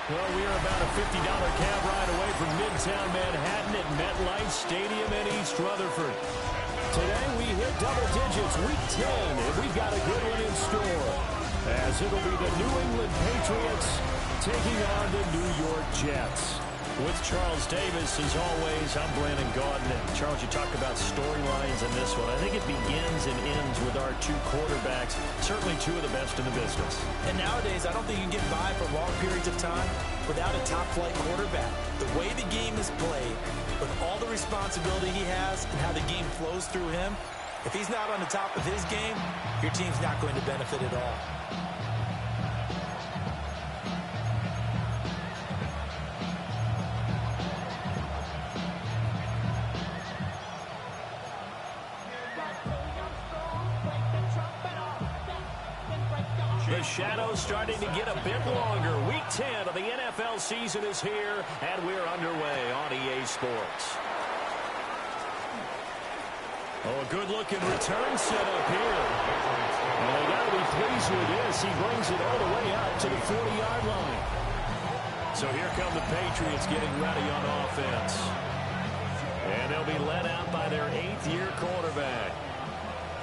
Well, we are about a $50 cab ride away from Midtown Manhattan at MetLife Stadium in East Rutherford. Today we hit double digits, week 10, and we've got a good one in store, as it'll be the New England Patriots taking on the New York Jets. With Charles Davis, as always, I'm Brandon Gaudin. And Charles, you talked about storylines in this one. I think it begins and ends with our two quarterbacks, certainly two of the best in the business. And nowadays, I don't think you can get by for long periods of time without a top-flight quarterback. The way the game is played, with all the responsibility he has and how the game flows through him, if he's not on the top of his game, your team's not going to benefit at all. The shadow's starting to get a bit longer. Week 10 of the NFL season is here, and we're underway on EA Sports. Oh, a good-looking return setup here. And they got to be pleased with this. He brings it all the way out to the 40-yard line. So here come the Patriots getting ready on offense. And they'll be led out by their 8th-year quarterback.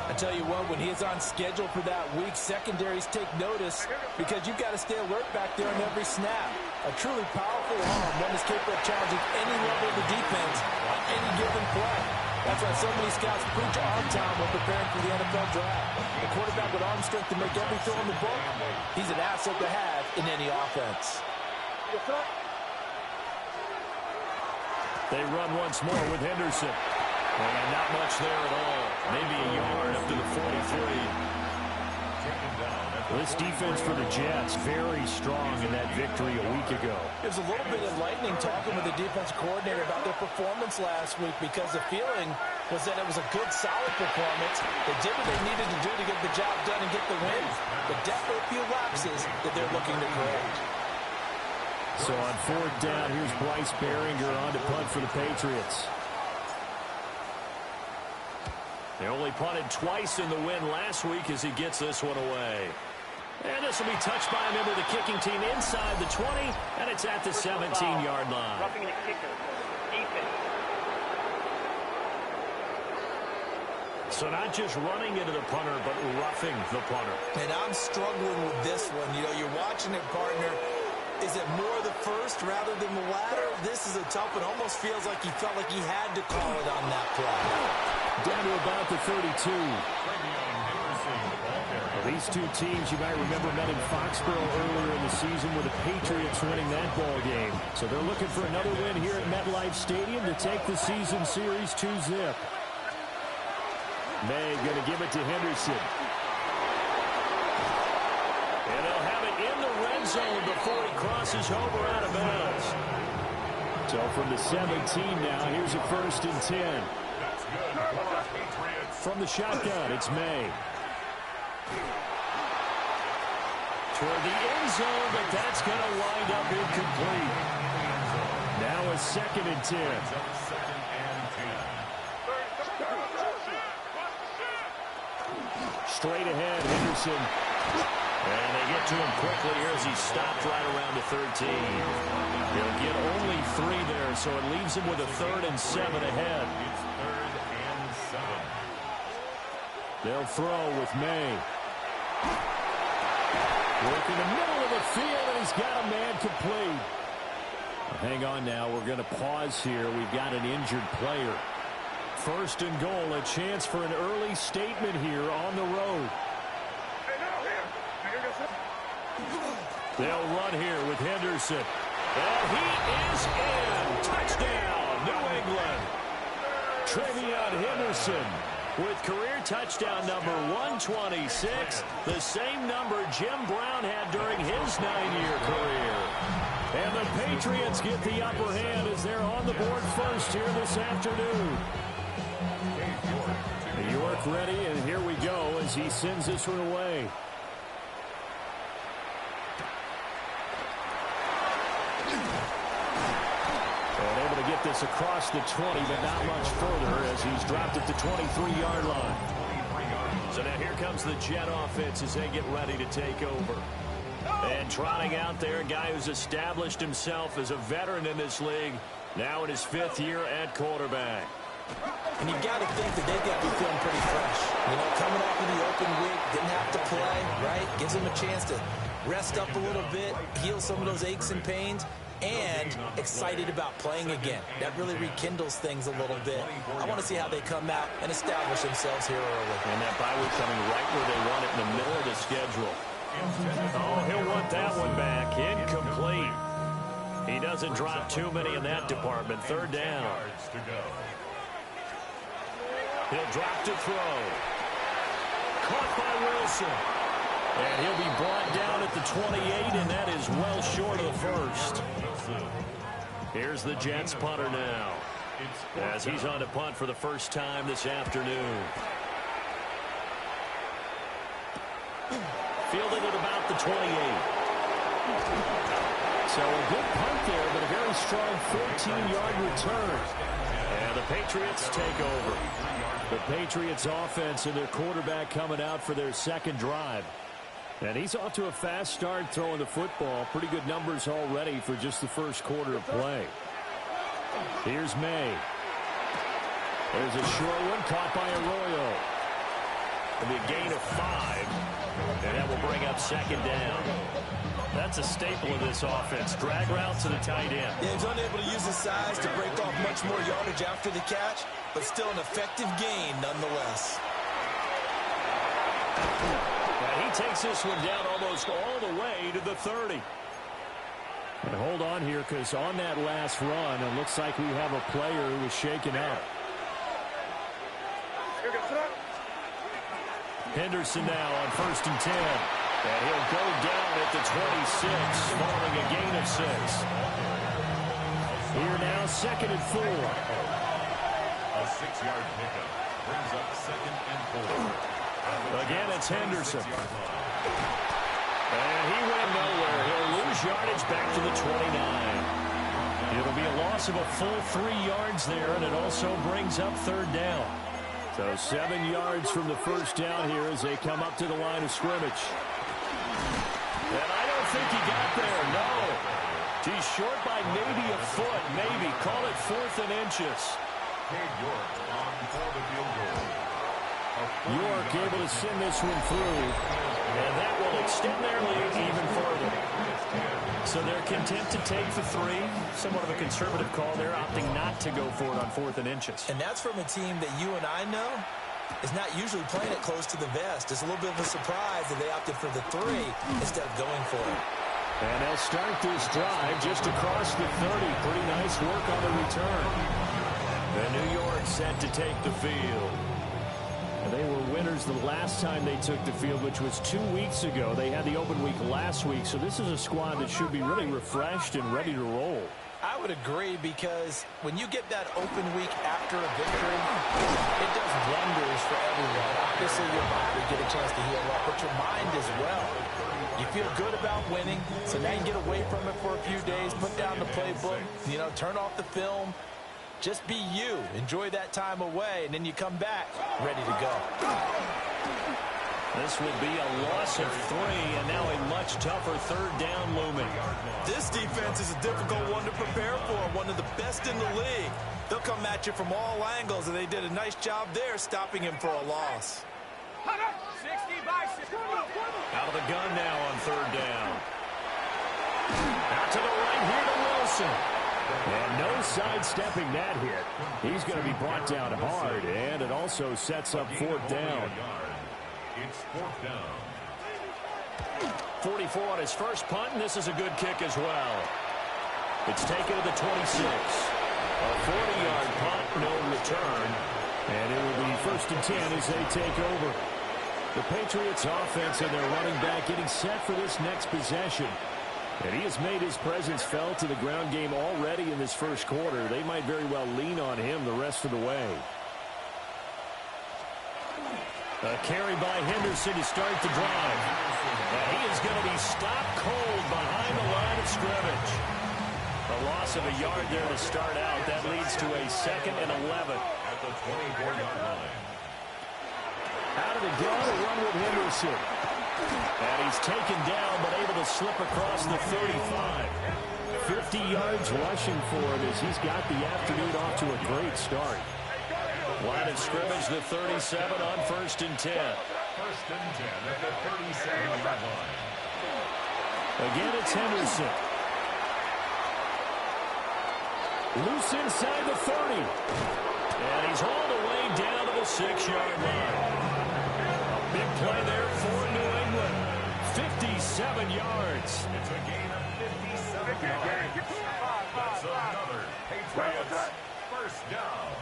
I tell you what, when he is on schedule for that week, secondaries take notice because you've got to stay alert back there on every snap. A truly powerful arm, one is capable of challenging any level of the defense on any given play. That's why so many scouts preach arm time when preparing for the NFL draft. A quarterback with arm strength to make every throw in the book, he's an asset to have in any offense. They run once more with Henderson. And not much there at all. Maybe a yard up to the 43. This defense for the Jets, very strong in that victory a week ago. It was a little bit enlightening talking with the defense coordinator about their performance last week because the feeling was that it was a good, solid performance. They did what they needed to do to get the job done and get the win. But definitely a few lapses that they're looking to correct. So on 4th down, here's Bryce Behringer on to punt for the Patriots. They only punted twice in the win last week as he gets this one away. And this will be touched by a member of the kicking team inside the 20, and it's at the 17-yard line. Roughing the kicker. Defense. So not just running into the punter, but roughing the punter. And I'm struggling with this one. You know, you're watching it, partner. Is it more the first rather than the latter? This is a tough one. Almost feels like he felt like he had to call it on that play. Down to about the 32. These two teams, you might remember, met in Foxborough earlier in the season with the Patriots winning that ball game. So they're looking for another win here at MetLife Stadium to take the season series 2-zip. May going to give it to Henderson. And they'll have it in the red zone before he crosses over out of bounds. So from the 17 now, here's a 1st and 10. From the shotgun, it's May. Toward the end zone, but that's going to wind up incomplete. Now a 2nd and 10. Straight ahead, Henderson. And they get to him quickly here as he stopped right around the 13. He'll get only 3 there, so it leaves him with a 3rd and 7 ahead. They'll throw with May. Work in the middle of the field, and he's got a man complete. Hang on now. We're going to pause here. We've got an injured player. first and goal, a chance for an early statement here on the road. They'll run here with Henderson. And he is in. Touchdown, New England. Trevion Henderson with career touchdown number 126, the same number Jim Brown had during his 9-year career. And the Patriots get the upper hand as they're on the board first here this afternoon. York ready, and here we go as he sends this one away. And able to get this across the 20, but not much further as he's dropped at the 23-yard line. So now here comes the Jet offense as they get ready to take over. And trotting out there, a guy who's established himself as a veteran in this league, now in his 5th year at quarterback. And you've got to think that they've got to be feeling pretty fresh. You know, coming off of the open week, didn't have to play, right? Gives them a chance to rest up a little bit, heal some of those aches and pains, and excited about playing again. That really rekindles things a little bit. I want to see how they come out and establish themselves here early. And that bye week coming right where they want it, in the middle of the schedule. Oh, he'll want that one back. Incomplete. He doesn't drop too many in that department. 3rd down. He'll drop to throw. Caught by Wilson. And he'll be brought down at the 28, and that is well short of the first. Here's the Jets punter now, as he's on to punt for the first time this afternoon. Fielded at about the 28. So a good punt there, but a very strong 14-yard return. And the Patriots take over. The Patriots offense and their quarterback coming out for their second drive. And he's off to a fast start throwing the football. Pretty good numbers already for just the first quarter of play. Here's May. There's a short one caught by Arroyo. It'll be a gain of 5. And that will bring up 2nd down. That's a staple of this offense. Drag route to the tight end. Yeah, he's unable to use his size to break off much more yardage after the catch, but still an effective gain nonetheless. And he takes this one down almost all the way to the 30. And hold on here, because on that last run, it looks like we have a player who was shaken up. Henderson now on 1st and 10. And he'll go down at the 26, following a gain of 6. Here now, 2nd and 4. A 6-yard pickup brings up 2nd and 4. Again, it's Henderson. And he went nowhere. He'll lose yardage back to the 29. It'll be a loss of a full 3 yards there, and it also brings up 3rd down. So 7 yards from the first down here as they come up to the line of scrimmage. And I don't think he got there, no. He's short by maybe a foot, maybe. Call it 4th and inches. York on for the field goal. York able to send this one through, and that will extend their lead even further. So they're content to take the 3. Somewhat of a conservative call there, opting not to go for it on 4th and inches. And that's from a team that you and I know is not usually playing it close to the vest. It's a little bit of a surprise that they opted for the 3 instead of going for it. And they'll start this drive just across the 30. Pretty nice work on the return. And New York set to take the field. And they were winners the last time they took the field, which was 2 weeks ago. They had the open week last week, so this is a squad that should be really refreshed and ready to roll. I would agree, because when you get that open week after a victory, it does wonders for everyone. Obviously, your body get a chance to heal up, but your mind as well. You feel good about winning, so now you get away from it for a few days, put down the playbook, you know, turn off the film. Just be you. Enjoy that time away, and then you come back ready to go. This will be a loss of 3, and now a much tougher 3rd down looming. This defense is a difficult one to prepare for, one of the best in the league. They'll come at you from all angles, and they did a nice job there stopping him for a loss. Out of the gun now on 3rd down. Out to the right here to Wilson. And no sidestepping that hit. He's going to be brought down hard, and it also sets up fourth down. It's fourth down. 44 on his first punt, and this is a good kick as well. It's taken to the 26. A 40-yard punt, no return. And it will be 1st and 10 as they take over. The Patriots offense and their running back getting set for this next possession. And he has made his presence felt in the ground game already in this first quarter. They might very well lean on him the rest of the way. A carry by Henderson to start the drive. And he is going to be stopped cold behind the line of scrimmage. A loss of a yard there to start out. That leads to a 2nd and 11. At the 24-yard line. Out of the gun, a run with Henderson. And he's taken down, but able to slip across the 35. 50 yards rushing for him as he's got the afternoon off to a great start. Line of scrimmage, the 37 on 1st and 10. 1st and 10 at the 37-yard line. Again, it's Henderson. Loose inside the 30. And he's hauled away down to the 6-yard line. A big play there for New England. 57 yards. It's a gain of 57 yards. That's another Patriots first down.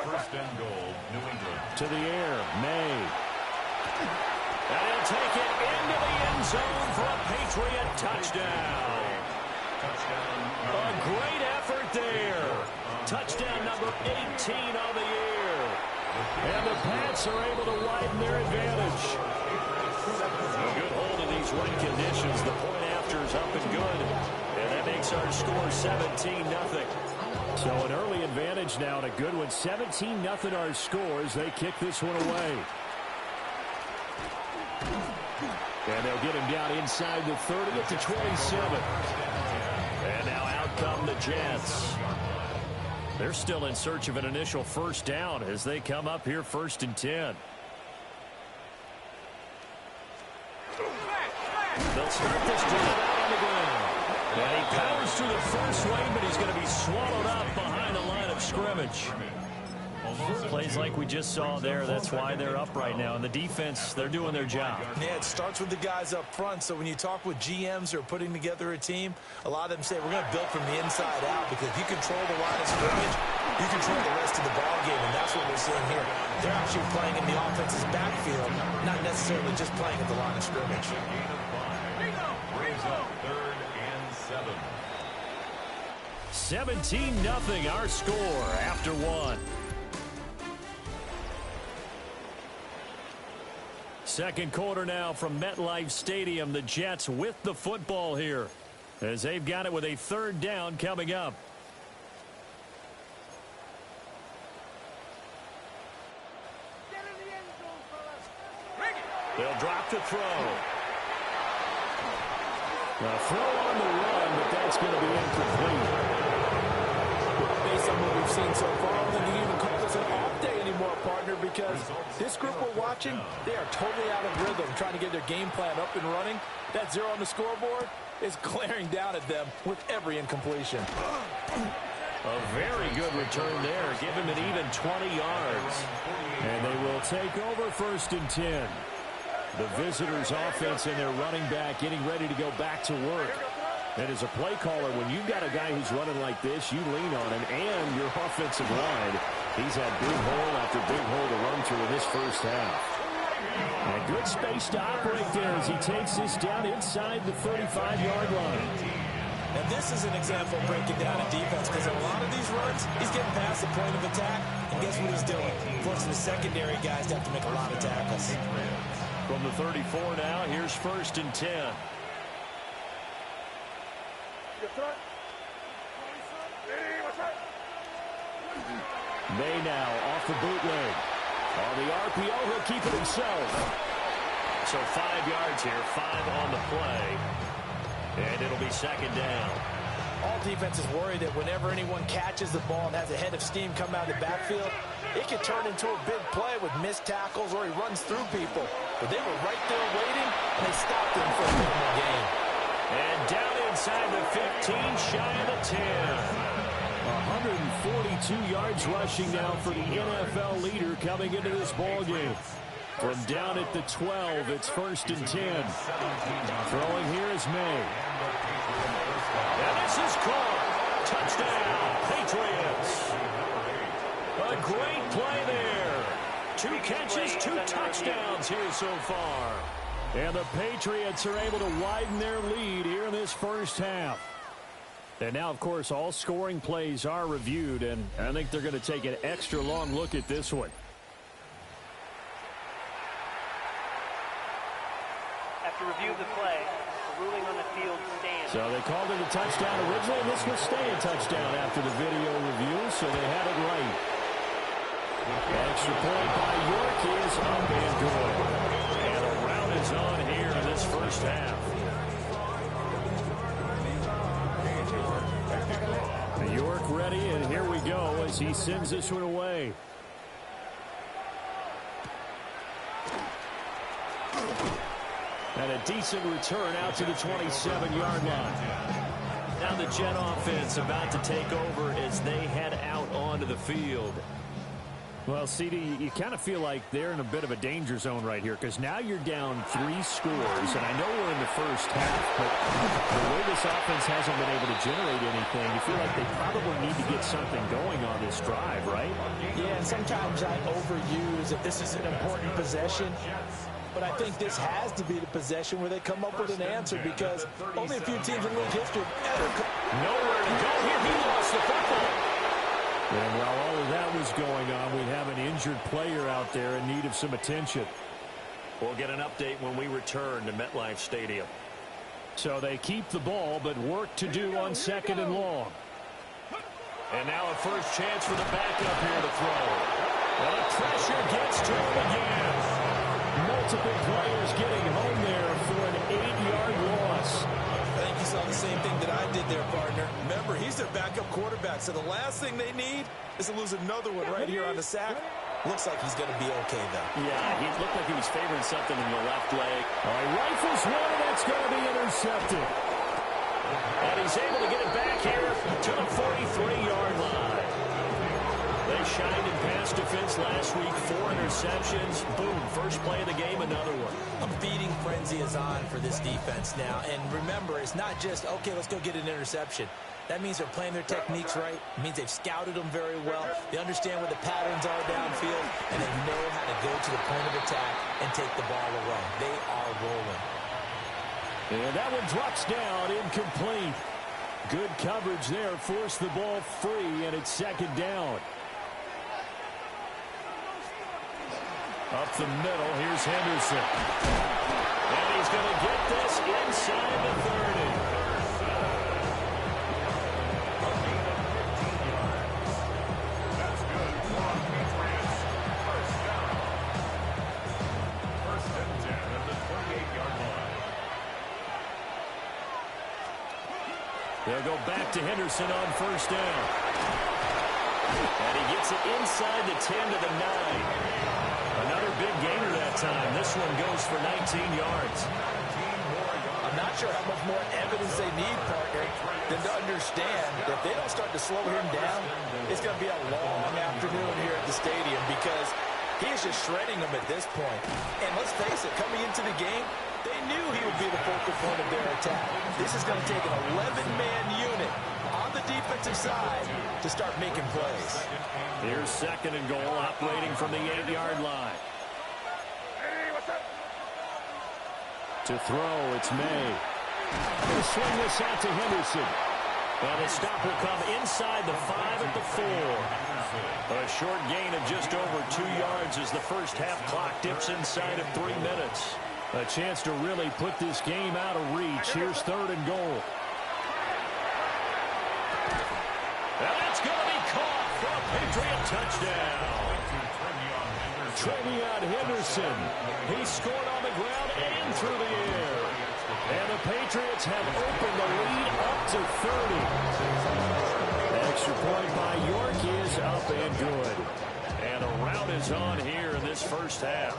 1st and goal, New England. To the air, May. And he'll take it into the end zone for a Patriot touchdown. A great effort there. Touchdown number 18 on the year. And the Pats are able to widen their advantage. A good hold of these wet conditions. The point after is up and good. And that makes our score 17-0. So an early advantage now and a good one. 17-0 our scores. They kick this one away. And they'll get him down inside the 30 at the 27. And now out come the Jets. They're still in search of an initial first down as they come up here 1st and 10. They'll start this drive out on the ground. And he powers through the first lane, but he's going to be swallowed up behind the line of scrimmage. Plays like we just saw there. That's why they're up right now. And the defense, they're doing their job. Yeah, it starts with the guys up front. So when you talk with GMs who are putting together a team, a lot of them say we're going to build from the inside out, because if you control the line of scrimmage, you control the rest of the ball game, and that's what we're seeing here. They're actually playing in the offense's backfield, not necessarily just playing at the line of scrimmage. Brings up 3rd and 7. 17-0 our score after one. Second quarter now from MetLife Stadium. The Jets with the football here as they've got it with a 3rd down coming up. They'll drop to throw. A throw on the run, but that's going to be incomplete. Based on what we've seen so far, I don't think you can even call this an off day anymore, partner, because this group we're watching, they are totally out of rhythm, trying to get their game plan up and running. That 0 on the scoreboard is glaring down at them with every incompletion. A very good return there. Give him an even 20 yards. And they will take over 1st and 10. The visitors' offense and their running back getting ready to go back to work. And as a play caller, when you've got a guy who's running like this, you lean on him and your offensive line. He's had big hole after big hole to run through in this first half. And good space to operate there as he takes this down inside the 35-yard line. And this is an example of breaking down a defense, because in a lot of these runs, he's getting past the point of attack, and guess what he's doing? Forcing the secondary guys to have to make a lot of tackles. From the 34 now, here's 1st and 10. May now off the bootleg. On the RPO, he'll keep it himself. So 5 yards here, 5 on the play. And it'll be 2nd down. All defenses worry that whenever anyone catches the ball and has a head of steam come out of the backfield, it can turn into a big play with missed tackles or he runs through people. But they were right there waiting, and they stopped him for a big more gain. And down inside the 15, shy of the 10. 142 yards rushing now for the NFL leader coming into this ball game. From down at the 12, it's 1st and 10. Throwing here is May. And this is caught. Touchdown, Patriots. A great play there. 2 catches, 2 touchdowns here so far. And the Patriots are able to widen their lead here in this first half. And now, of course, all scoring plays are reviewed, and I think they're going to take an extra long look at this one. After review of the play, the ruling on the field stands. So they called it a touchdown originally, and this will stay a touchdown after the video review, so they had it right. Extra point by York is up and good. And a round is on here in this first half. York ready, and here we go as he sends this one away. And a decent return out to the 27-yard line. Now the Jet offense about to take over as they head out onto the field. Well, CD, you kind of feel like they're in a bit of a danger zone right here because now you're down 3 scores, and I know we're in the first half, but the way this offense hasn't been able to generate anything, you feel like they probably need to get something going on this drive, right? Yeah, and sometimes I overuse if this is an important possession. But I think this has to be the possession where they come up with an answer because only a few teams in league history nowhere to go here. He lost the football. And while all of that was going on, we have an injured player out there in need of some attention. We'll get an update when we return to MetLife Stadium. So they keep the ball, but work to do on 2nd and long. And now a first chance for the backup here to throw. And the pressure gets to him again. Multiple players getting home there for an 8-yard loss. I think you saw the same thing that I did there, partner. Remember, he's their backup quarterback, so the last thing they need is to lose another one right here on the sack. Looks like he's going to be okay, though. Yeah, he looked like he was favoring something in the left leg. All right, rifles one, and that's going to be intercepted. And he's able to get it back here to the 43-yard line. They shined in pass defense last week, 4 interceptions. Boom, first play of the game, another one. A feeding frenzy is on for this defense now. And remember, it's not just, okay, let's go get an interception. That means they're playing their techniques right. It means they've scouted them very well. They understand where the patterns are downfield, and they know how to go to the point of attack and take the ball away. They are rolling. And that one drops down, incomplete. Good coverage there, forced the ball free, and it's 2nd down. Up the middle, here's Henderson. And he's going to get this inside the 30. That's good. First down. 1st and 10 at the 28-yard line. They'll go back to Henderson on 1st down. And he gets it inside the 10 to the 9. Another big gainer that time. This one goes for 19 yards. I'm not sure how much more evidence they need, partner, than to understand that if they don't start to slow him down, it's going to be a long afternoon here at the stadium because he is just shredding them at this point. And let's face it, coming into the game, they knew he would be the focal point of their attack. This is going to take an 11-man unit on the defensive side to start making plays. Here's 2nd and goal, operating from the 8-yard line. To throw, it's May. He'll swing this out to Henderson. And the stop will come inside the 5 at the 4. A short gain of just over 2 yards as the first half clock dips inside of 3 minutes. A chance to really put this game out of reach. Here's 3rd and goal. And that's going to be caught for a Patriot touchdown. Trevion Henderson. He scored on the ground and through the air. And the Patriots have opened the lead up to 30. Extra point by York is up and good. And a rout is on here in this first half.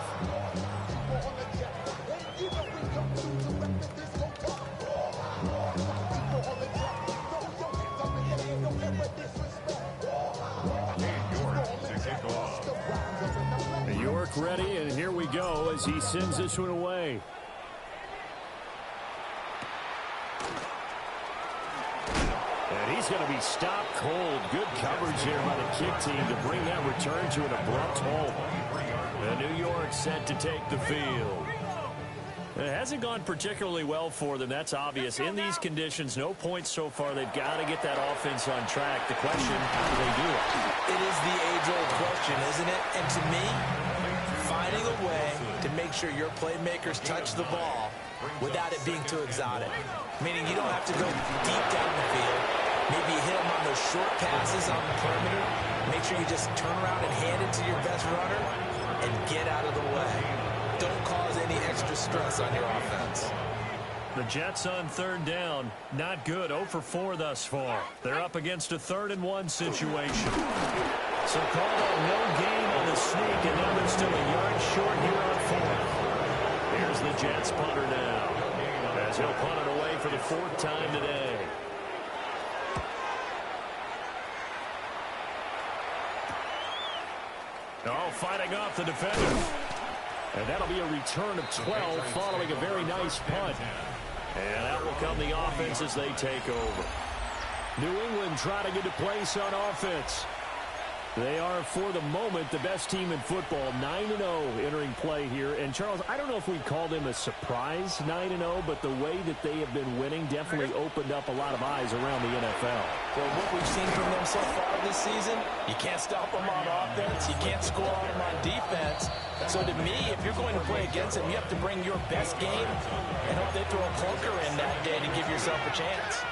ready, and here we go as he sends this one away. And he's going to be stopped cold. Good coverage here by the kick team to bring that return to an abrupt halt. And New York set to take the field. It hasn't gone particularly well for them. That's obvious. In these conditions, no points so far. They've got to get that offense on track. The question, how do they do it? It is the age-old question, isn't it? And to me, finding a way to make sure your playmakers touch the ball without it being too exotic. Meaning you don't have to go deep down the field. Maybe you hit them on those short passes on the perimeter. Make sure you just turn around and hand it to your best runner and get out of the way. Don't cause any extra stress on your offense. The Jets on third down. Not good. 0 for 4 thus far. They're up against a 3rd-and-1 situation. So called a no gain on the sneak, and now they're still a yard short here on 4th. Here's the Jets punter now, as he'll punt it away for the 4th time today. Oh, fighting off the defender. And that'll be a return of 12 following a very nice punt. And out will come the offense as they take over. New England trying to get a place on offense. They are, for the moment, the best team in football, 9-0 entering play here. And, Charles, I don't know if we'd call them a surprise 9-0, but the way that they have been winning definitely opened up a lot of eyes around the NFL. Well, what we've seen from them so far this season, you can't stop them on offense. You can't score on them on defense. So to me, if you're going to play against them, you have to bring your best game and hope they throw a clunker in that day to give yourself a chance.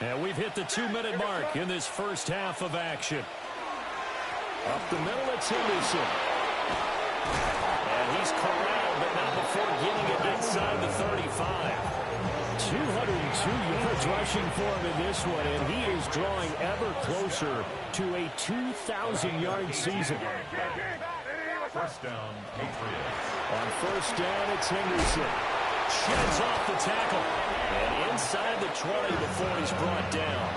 And we've hit the 2-minute mark in this first half of action. Up the middle, it's Henderson. And he's corralled, but not before getting it inside the 35. 202 yards rushing for him in this one, and he is drawing ever closer to a 2,000-yard season. First down, Patriots. On first down, it's Henderson. Sheds off the tackle. And inside the 20 before he's brought down.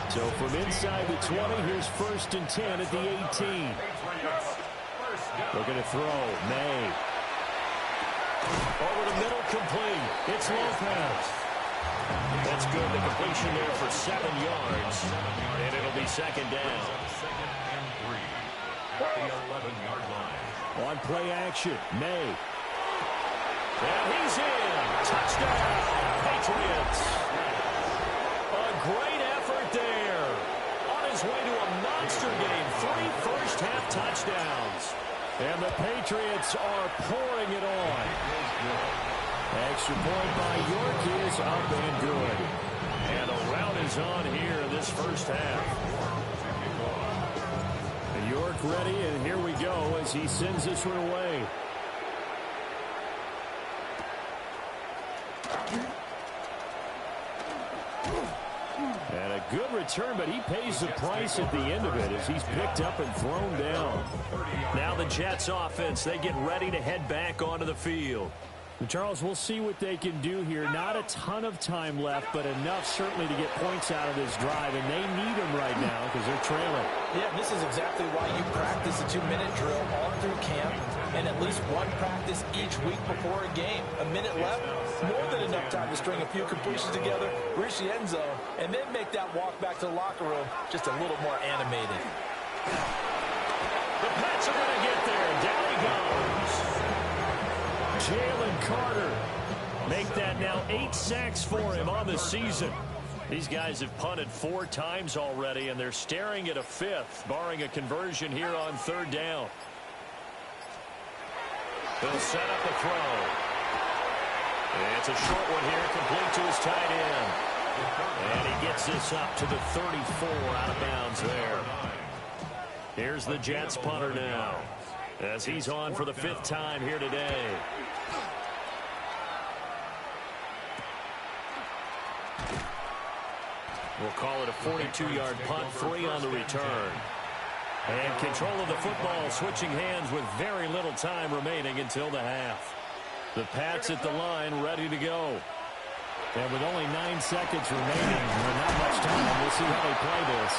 So from inside the 20, here's 1st and 10 at the 18. Looking to throw. May. Over the middle, complete. It's Lopez. That's good. The completion there for 7 yards. And it'll be 2nd down. Second and 3 at the 11-yard line. On play action, May. And he's in. Touchdown, Patriots. A great effort there. On his way to a monster game. 3 first-half touchdowns. And the Patriots are pouring it on. Extra point by York is up and good. And a rout is on here in this first half. York ready, and here we go as he sends this one away. And a good return, but he pays the price at the end of it as he's picked up and thrown down. Now the Jets offense, they get ready to head back onto the field. And Charles, we'll see what they can do here. Not a ton of time left, but enough certainly to get points out of this drive, and they need them right now because they're trailing. Yeah, this is exactly why you practice a 2-minute drill all through camp and at least one practice each week before a game. A minute left, more than enough time to string a few completions together, reach the end zone, and then make that walk back to the locker room just a little more animated. The Pats are going to get there. Down he goes. Jalen Carter make that now 8 sacks for him on the season. These guys have punted 4 times already, and they're staring at a 5th, barring a conversion here on 3rd down. They'll set up a throw. It's a short one here, complete to his tight end. And he gets this up to the 34 out of bounds there. Here's the Jets punter now, as he's on for the 5th time here today. We'll call it a 42-yard punt, 3 on the return. And control of the football switching hands with very little time remaining until the half. The Pats at the line ready to go. And with only 9 seconds remaining, not much time, we'll see how they play this.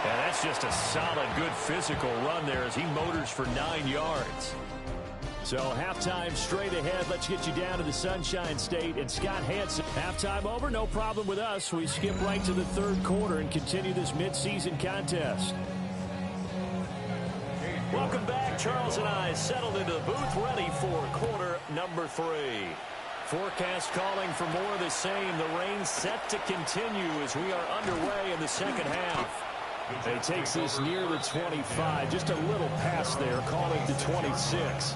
And that's just a solid, good physical run there as he motors for 9 yards. So halftime straight ahead. Let's get you down to the Sunshine State and Scott Hansen. Halftime over, no problem with us. We skip right to the third quarter and continue this midseason contest. Welcome back. Charles and I settled into the booth, ready for quarter number 3. Forecast calling for more of the same. The rain set to continue as we are underway in the second half. He takes this near the 25. Just a little pass there, calling to 26.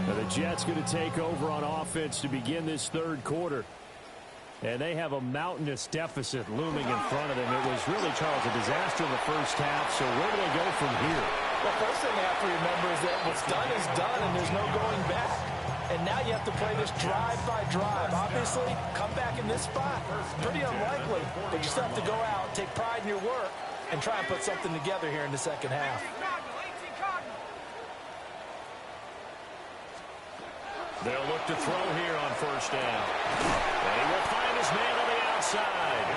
Now the Jets going to take over on offense to begin this third quarter. And they have a mountainous deficit looming in front of them. It was really, Charles, a disaster in the first half. So where do they go from here? The first thing you have to remember is that what's done is done, and there's no going back. And now you have to play this drive by drive. Obviously, come back in this spot. Pretty unlikely, but you still have to go out, take pride in your work, and try and put something together here in the second half. They'll look to throw here on first down. And he will find his man on the outside.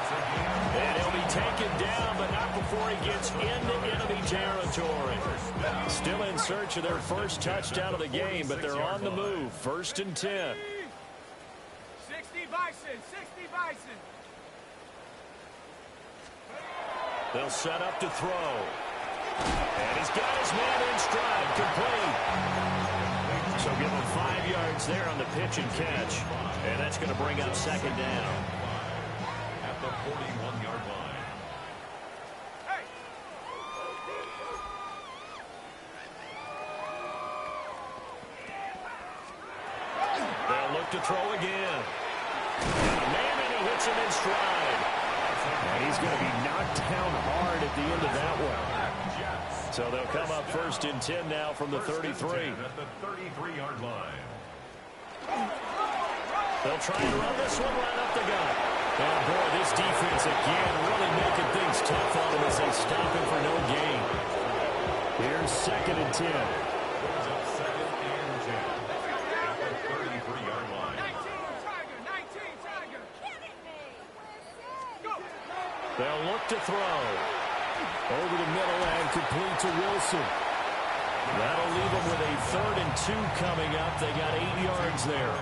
And he'll be taken down, but not before he gets into enemy territory. Still in search of their first touchdown of the game, but they're on the move. 1st and 10. 60 Bison, 60 Bison. They'll set up to throw. And he's got his man in stride, complete. So give him 5 yards there on the pitch and catch. And that's going to bring up second down. At the 41-yard line. They'll look to throw again. And a man, and he hits him in stride. And he's going to be knocked down hard at the end of that one. So they'll come up 1st and 10 now from the 33. At the 33-yard line. They'll try and run this one right up the gut. And boy, this defense again really making things tough on them as they stop him for no gain. Here's 2nd and 10. Brings up 2nd and 10. At the 33-yard line. 19 Tiger. Go. They'll look to throw. Over the middle and complete to Wilson. That'll leave them with a 3rd and 2 coming up. They got 8 yards there.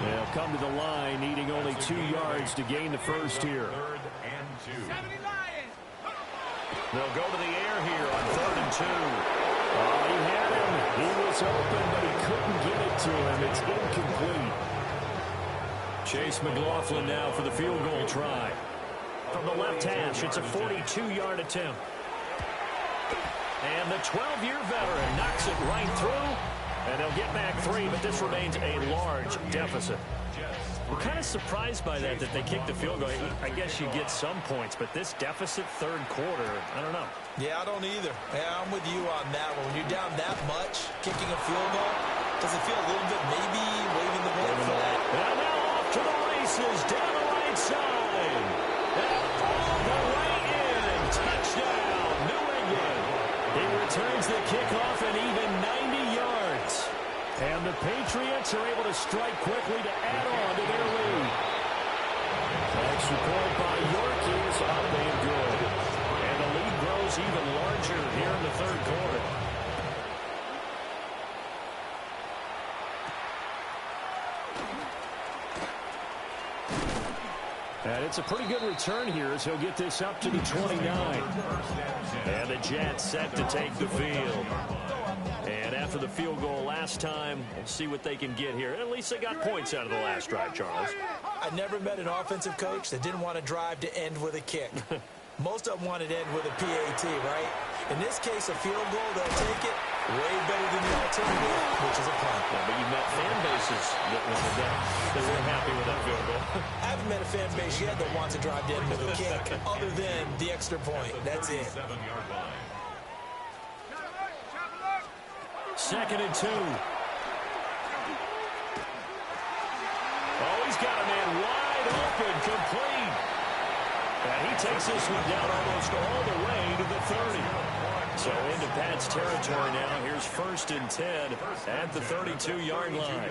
They'll come to the line, needing only 2 yards to gain the first here. 3rd and 2. 70 Lions. They'll go to the air here on 3rd and 2. Oh, he had him. He was open, but he couldn't get it to him. It's incomplete. Chase McLaughlin now for the field goal try. From the left hash, it's a 42-yard attempt. And the 12-year veteran knocks it right through. And they'll get back 3, but this remains a large deficit. We're kind of surprised by that they kicked the field goal. I guess you get some points, but this deficit third quarter, I don't know. Yeah, I don't either. Yeah, I'm with you on that one. When you're down that much, kicking a field goal, does it feel a little bit maybe waving the white flag? And now off to the races, down the right side. And all the way in. Touchdown, New England. He returns the kickoff and even 90 yards. And the Patriots are able to strike quickly to add on to their lead. Extra point by York is up and good. And the lead grows even larger here in the third quarter. And it's a pretty good return here as he'll get this up to the 29. And the Jets set to take the field. And after the field goal last time, we'll see what they can get here. At least they got points out of the last drive, Charles. I never met an offensive coach that didn't want to drive to end with a kick. Most of them wanted to end with a PAT, right? In this case, a field goal, they'll take it way better than the alternative, which is a punt. Yeah, but you've met fan bases that weren't happy with that field goal. I haven't met a fan base yet that wants to drive to end with a kick other than the extra point. That's it. 7-yard line. 2nd and 2. Oh, he's got a man wide open, complete. And he takes this one down almost all the way to the 30. So into Pat's territory now. Here's 1st and 10 at the 32-yard line.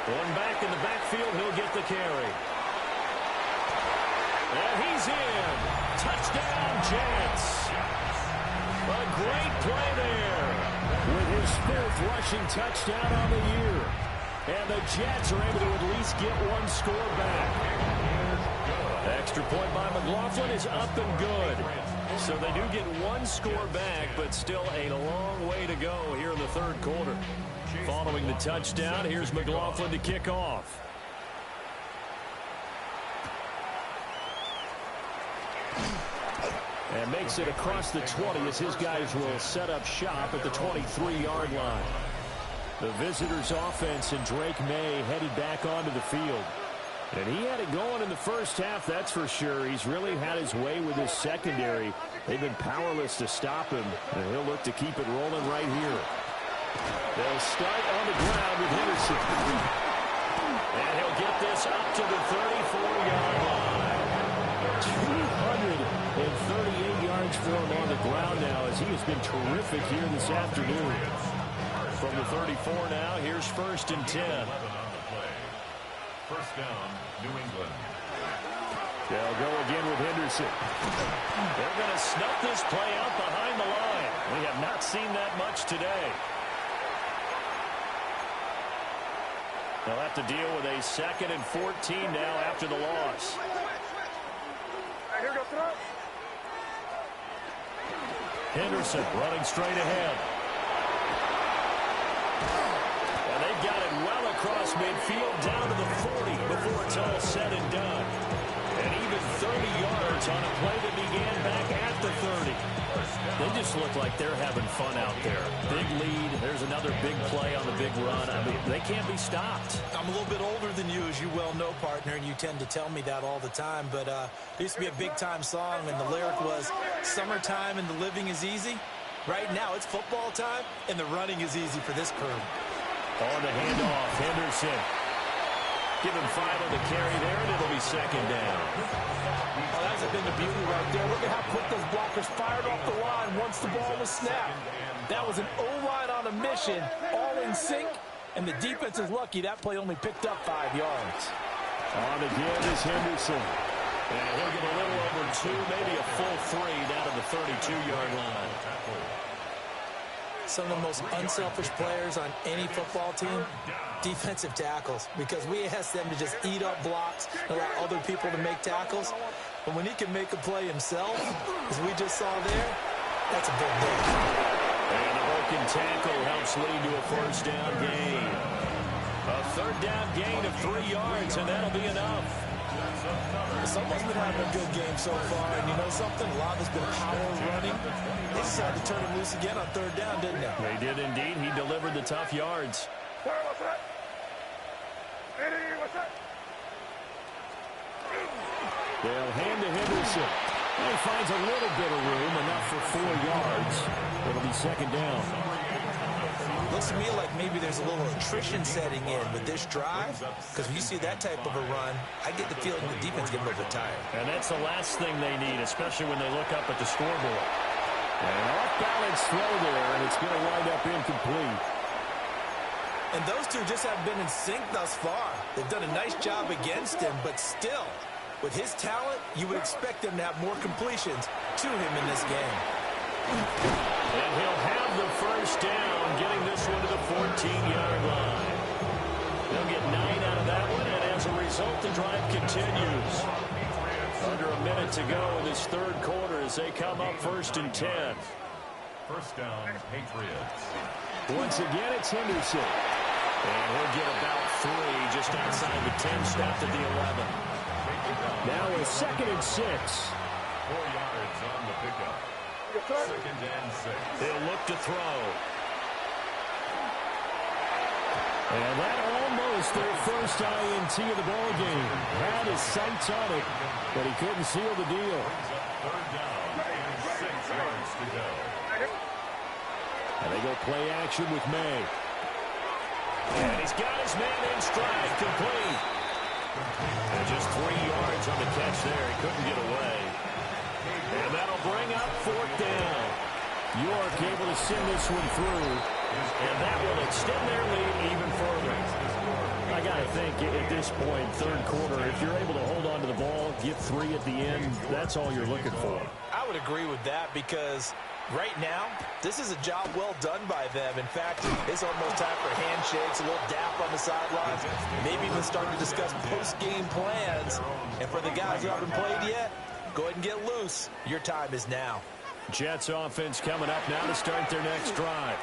One back in the backfield. He'll get the carry. And he's in. Touchdown, Jets. A great play there with his 5th rushing touchdown on the year. And the Jets are able to at least get one score back. Extra point by McLaughlin is up and good. So they do get one score back, but still a long way to go here in the 3rd quarter. Following the touchdown, here's McLaughlin to kick off. And makes it across the 20 as his guys will set up shop at the 23-yard line. The visitors' offense and Drake May headed back onto the field. And he had it going in the first half, that's for sure. He's really had his way with his secondary. They've been powerless to stop him, and he'll look to keep it rolling right here. They'll start on the ground with Henderson. And he'll get this up to the 34-yard line. 238 yards for him on the ground now, as he has been terrific here this afternoon. From the 34 now, here's 1st and 10. First down, New England. They'll go again with Henderson. They're going to snuff this play out behind the line. We have not seen that much today. They'll have to deal with a 2nd and 14 now after the loss. Henderson running straight ahead. And they've got it well across midfield down to the 40 before it's all said and done. And even 30 yards on a play that began back at the 30. They just look like they're having fun out there. Big lead. There's another big play on the big run. I mean, they can't be stopped. I'm a little bit older than you, as you well know, partner, and you tend to tell me that all the time. But it used to be a big-time song, and the lyric was, "Summertime and the living is easy." Right now, it's football time, and the running is easy for this crew. On the handoff, Henderson. Give him 5 on the carry there, and it'll be 2nd down. Oh, that's been the beauty right there. Look at how quick those blockers fired off the line once the ball was snapped. That was an O-line on a mission, all in sync, and the defense is lucky that play only picked up 5 yards. On again is Henderson. And he'll get a little over 2, maybe a full 3 down to the 32-yard line. Some of the most unselfish players on any football team, defensive tackles, because we ask them to just eat up blocks and allow other people to make tackles. But when he can make a play himself, as we just saw there, that's a big deal. And the broken tackle helps lead to a 1st down gain. A 3rd down gain of 3 yards, and that'll be enough. Someone's been having a good game so far, and you know something? A lot has been power running. They decided to turn him loose again on 3rd down, didn't they? They did indeed. He delivered the tough yards. They'll hand to Henderson. And he finds a little bit of room, enough for 4 yards. It'll be 2nd down. Looks to me like maybe there's a little attrition setting in with this drive, because when you see that type of a run, I get the feeling the defense get a little bit tired. And that's the last thing they need, especially when they look up at the scoreboard. And off-balance throw there, and it's going to wind up incomplete. And those two just haven't been in sync thus far. They've done a nice job against him, but still, with his talent, you would expect them to have more completions to him in this game. And he'll have the 1st down, getting this one to the 14-yard line. They'll get 9 out of that one, and as a result, the drive continues. Under a minute to go in this 3rd quarter as they come up 1st and 10. First down, Patriots. Once again, it's Henderson. And he'll get about 3 just outside the 10, stopped at the 11. Now a 2nd and 6. 4 yards on the pickup. 2nd and 6. They'll look to throw. And that almost their first INT of the ballgame. Had his sights on it, but he couldn't seal the deal. 3rd down and 6 yards to go. And they go play action with May. And he's got his man in stride, complete. And just 3 yards on the catch there. He couldn't get away. And that'll bring up 4th down. York able to send this one through. And that will extend their lead even further. I got to think at this point, third quarter, if you're able to hold on to the ball, get 3 at the end, that's all you're looking for. I would agree with that because right now, this is a job well done by them. In fact, it's almost time for handshakes, a little dap on the sidelines, maybe even start to discuss post-game plans. And for the guys who haven't played yet, go ahead and get loose. Your time is now. Jets offense coming up now to start their next drive.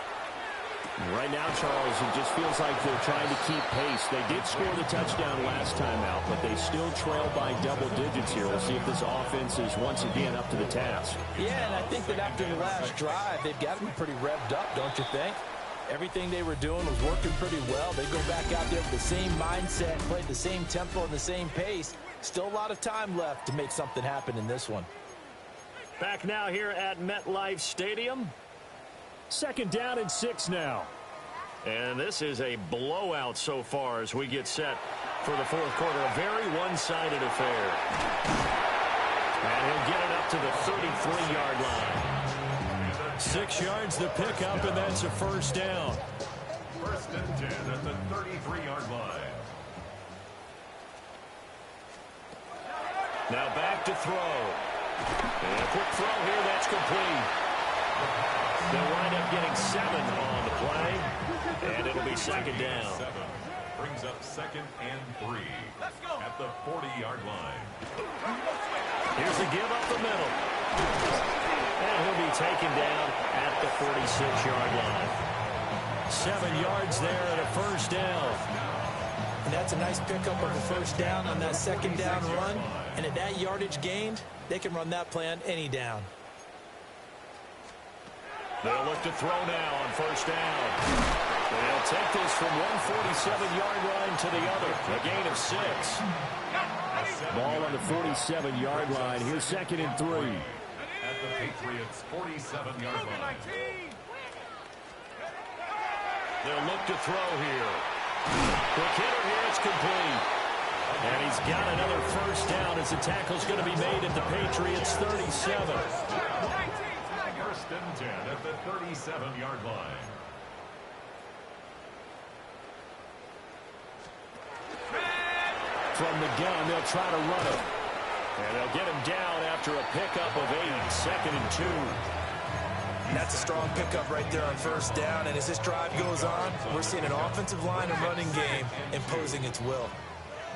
Right now, Charles, it just feels like they're trying to keep pace. They did score the touchdown last time out, but they still trail by double digits here. We'll see if this offense is once again up to the task. Yeah, and I think that after the last drive, they've got to be pretty revved up, don't you think? Everything they were doing was working pretty well. They go back out there with the same mindset, play the same tempo and the same pace. Still a lot of time left to make something happen in this one. Back now here at MetLife Stadium. 2nd down and 6 now. And this is a blowout so far as we get set for the fourth quarter. A very one-sided affair. And he'll get it up to the 33-yard line. 6 yards the pickup, and that's a first down. 1st and 10 at the 33-yard line. Now back to throw. And a quick throw here, that's complete. They'll wind up getting 7 on the play, and it'll be 2nd down. 7 brings up 2nd and 3 at the 40-yard line. Here's a give up the middle. And he'll be taken down at the 46-yard line. 7 yards there and a first down. And that's a nice pickup of a first down on that 2nd down run. And at that yardage gained, they can run that play on any down. They'll look to throw now on first down. They'll take this from one 47-yard line to the other. A gain of 6. Ball on the 47-yard line. Here's 2nd and 3. At the Patriots' 47-yard line. They'll look to throw here. Quick hitter here. It's complete. And he's got another first down as the tackle's going to be made at the Patriots' 37. 1st and 10 at the 37-yard line. From the gun, they'll try to run him. And they'll get him down after a pickup of 8, 2nd and 2. And that's a strong pickup right there on first down. And as this drive goes on, we're seeing an offensive line and running game imposing its will.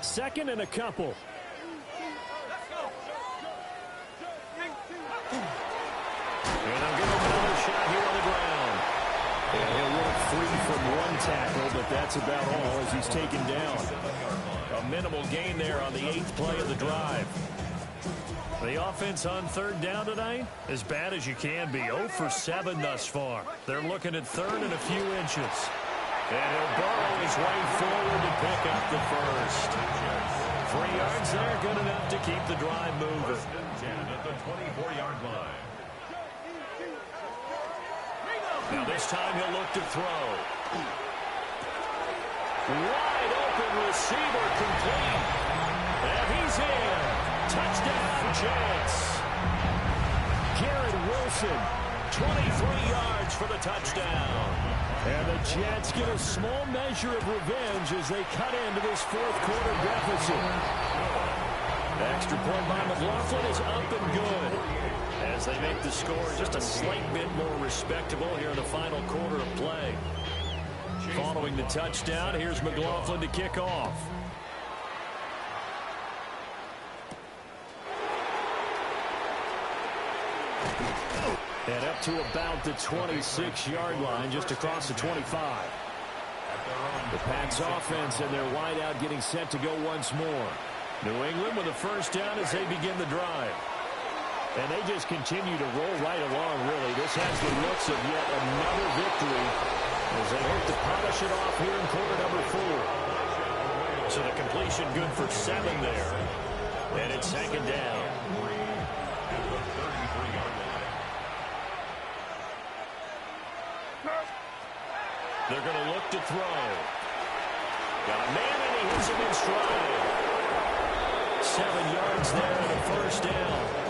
2nd and a couple. And they'll give him another shot here on the ground. And he'll work free from one tackle, but that's about all as he's taken down. A minimal gain there on the 8th play of the drive. The offense on 3rd down tonight, as bad as you can be. 0 for 7 thus far. They're looking at 3rd and a few inches. And he'll burrow his way forward to pick up the first. 3 yards there, good enough to keep the drive moving. 1st and 10 at the 24-yard line. Now this time he'll look to throw. Wide open receiver complete. And he's in. Touchdown Jets. Garrett Wilson, 23 yards for the touchdown. And the Jets get a small measure of revenge as they cut into this fourth quarter deficit. The extra point by McLaughlin is up and good as they make the score just a slight bit more respectable here in the final quarter of play. Following the touchdown, here's McLaughlin to kick off. And up to about the 26-yard line, just across the 25. The Pats offense and their wideout getting set to go once more. New England with a first down as they begin the drive. And they just continue to roll right along, really. This has the looks of yet another victory as they hope to polish it off here in quarter number 4. So the completion good for 7 there. And it's 2nd down. They're going to look to throw. Got a man and he hits him in stride. 7 yards there and a first down.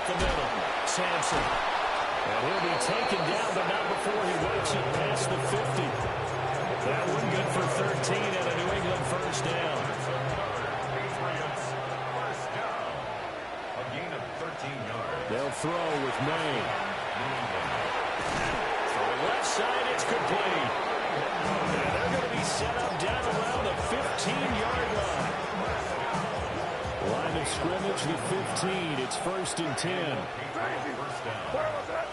the middle. Sampson. And he'll be taken down, but not before he works it past the 50. That one good for 13 and a New England first down. A gain of 13 yards. They'll throw with May. For the left side, it's complete. And they're going to be set up down around the 15-yard line. Line of scrimmage, the 15. It's 1st and 10. First down.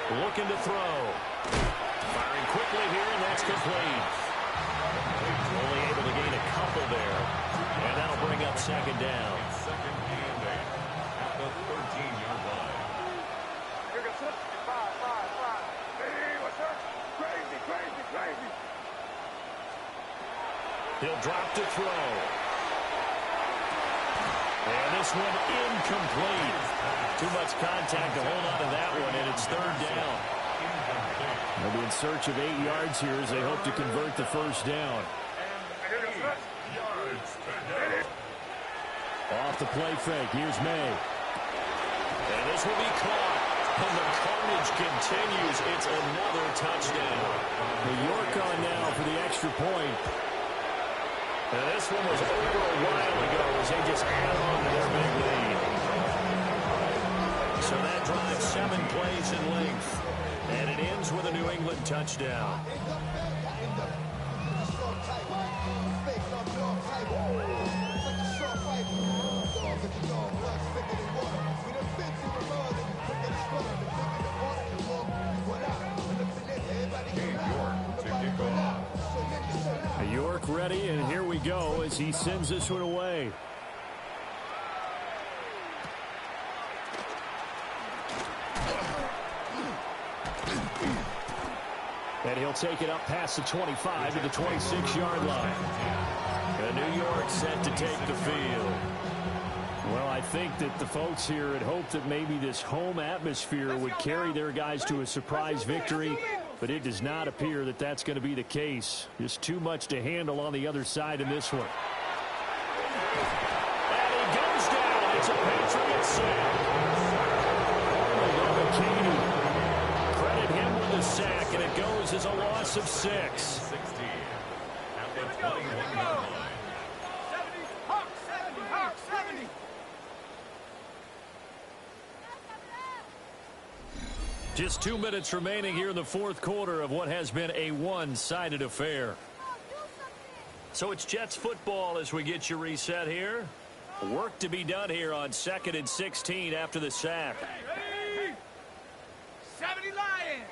Looking to throw. Firing quickly here, and that's complete. Only able to gain a couple there. And that'll bring up 2nd down. Second and 8 at the 13-yard line. He'll drop to throw. And this one incomplete. Too much contact to hold on to that one, and it's 3rd down. They'll be in search of 8 yards here as they hope to convert the first down. Off the play fake. Here's May. And this will be caught. And the carnage continues. It's another touchdown. The York on now for the extra point. And this one was over a while ago as they just add on to their big lead. So that drives 7 plays in length. And it ends with a New England touchdown. York ready, and here we go as he sends this one away. And he'll take it up past the 25 to the 26-yard line. And New York set to take the field. Well, I think that the folks here had hoped that maybe this home atmosphere would carry their guys to a surprise victory, but it does not appear that that's going to be the case. Just too much to handle on the other side in this one. And he goes down. It's a Patriot sack. Credit him with the sack, and it goes as a loss of 6. 16 at the 21-yard line. Hawk 70, Hawk 70. Just 2 minutes remaining here in the 4th quarter of what has been a one-sided affair. So it's Jets football as we get you reset here. Work to be done here on 2nd and 16 after the sack. Ready? 70 Lions.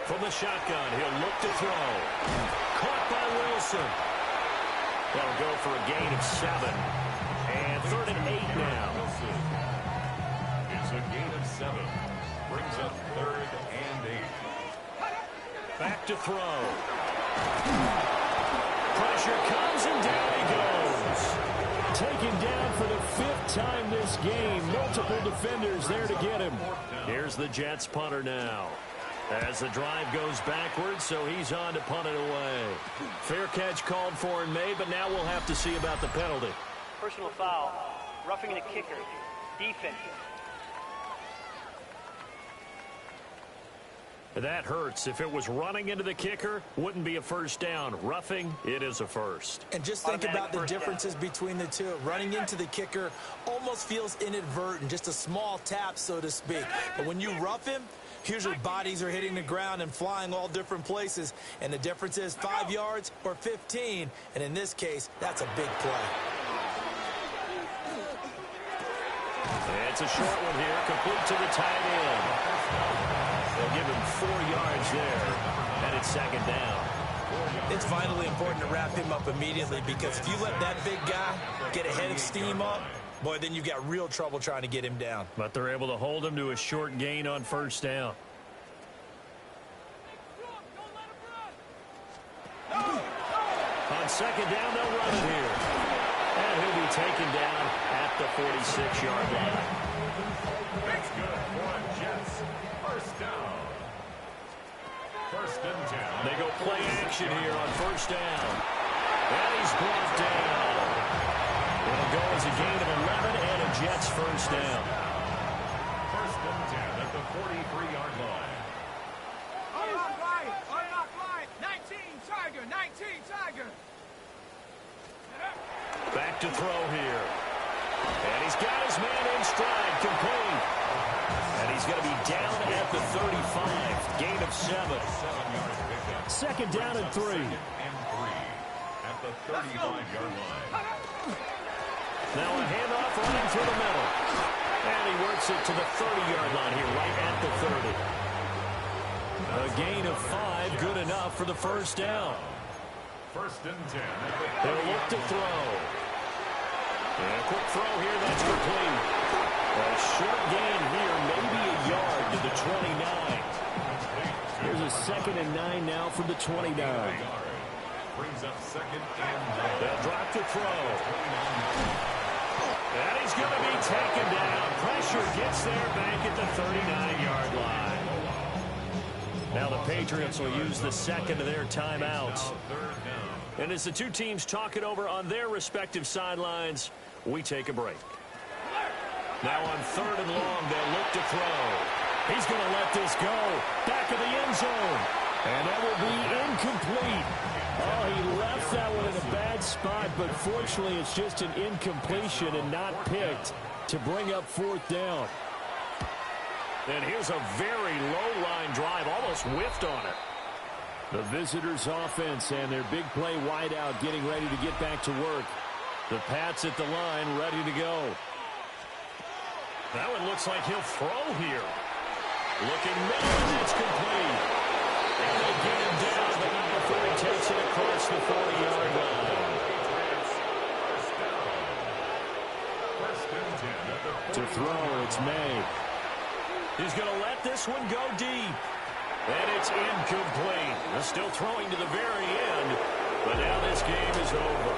From the shotgun, he'll look to throw. Caught by Wilson. That'll go for a gain of 7. And 3rd and 8 now. It's a gain of 7. Brings up 3rd and 8. Back to throw. Pressure comes, and down he goes. Taken down for the 5th time this game. Multiple defenders there to get him. Here's the Jets punter now. As the drive goes backwards, so he's on to punt it away. Fair catch called for and made, but now we'll have to see about the penalty. Personal foul. Roughing the kicker. Defense. That hurts. If it was running into the kicker, wouldn't be a first down. Roughing, it is a first. And just think about the differences between the two. Running into the kicker almost feels inadvertent, just a small tap, so to speak. But when you rough him, usually bodies are hitting the ground and flying all different places. And the difference is 5 yards or 15. And in this case, that's a big play. It's a short one here, complete to the tight end. They'll give him 4 yards there, and it's 2nd down. It's vitally important to wrap him up immediately, because if you let that big guy get a head of steam up, boy, then you've got real trouble trying to get him down. But they're able to hold him to a short gain on 1st down. On 2nd down, they'll run it here. And he'll be taken down at the 46-yard line. That's good for Jets. First down. First and 10. They go play action here on first down. And he's brought down. It'll go as a gain of 11 and a Jets first down. First and 10 at the 43-yard line. Unlock line. 19 Tiger. 19 Tiger. Back to throw here. And he's got his man in stride, complete. And he's going to be down at the 35. Gain of 7. 7-yard pickup. Second down and 3. Second and 3 at the 35-yard line. Now a handoff running through the middle. And he works it to the 30-yard line here, right at the 30. A gain of 5, good enough for the first down. First and 10 at the They'll look to throw. And a quick throw here, that's complete. A short gain here, maybe a yard to the 29. Here's a second and 9 now from the 29. Brings up second and 9. They'll drop to throw. And he's going to be taken down. Pressure gets there back at the 39-yard line. Now the Patriots will use the second of their timeouts. And as the two teams talk it over on their respective sidelines, we take a break. Now on third and long, they'll look to throw. He's going to let this go. Back of the end zone. And that will be incomplete. Oh, he left that one in a bad spot, but fortunately it's just an incompletion and not picked to bring up fourth down. And here's a very low-line drive, almost whiffed on it. The visitors' offense and their big play wideout getting ready to get back to work. The Pats at the line ready to go. That one looks like he'll throw here. Looking middle, and it's complete. And they get him down, but not before he takes it across the 40-yard line. To throw, it's May. He's going to let this one go deep. And it's incomplete. They're still throwing to the very end, but now this game is over.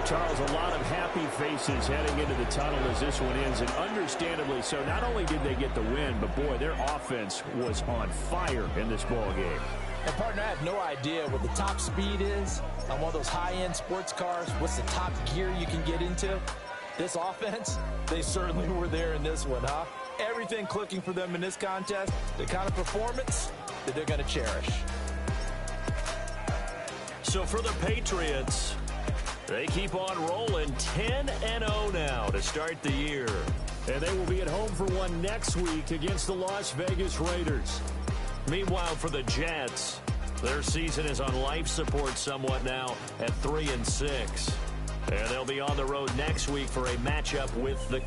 Charles, a lot of happy faces heading into the tunnel as this one ends, and understandably so. Not only did they get the win, but boy, their offense was on fire in this ball game. And partner, I have no idea what the top speed is on one of those high-end sports cars. What's the top gear you can get into? This offense, they certainly were there in this one, huh? Everything clicking for them in this contest, the kind of performance that they're going to cherish. So for the Patriots, they keep on rolling 10-0 now to start the year. And they will be at home for one next week against the Las Vegas Raiders. Meanwhile, for the Jets, their season is on life support somewhat now at 3-6. And they'll be on the road next week for a matchup with the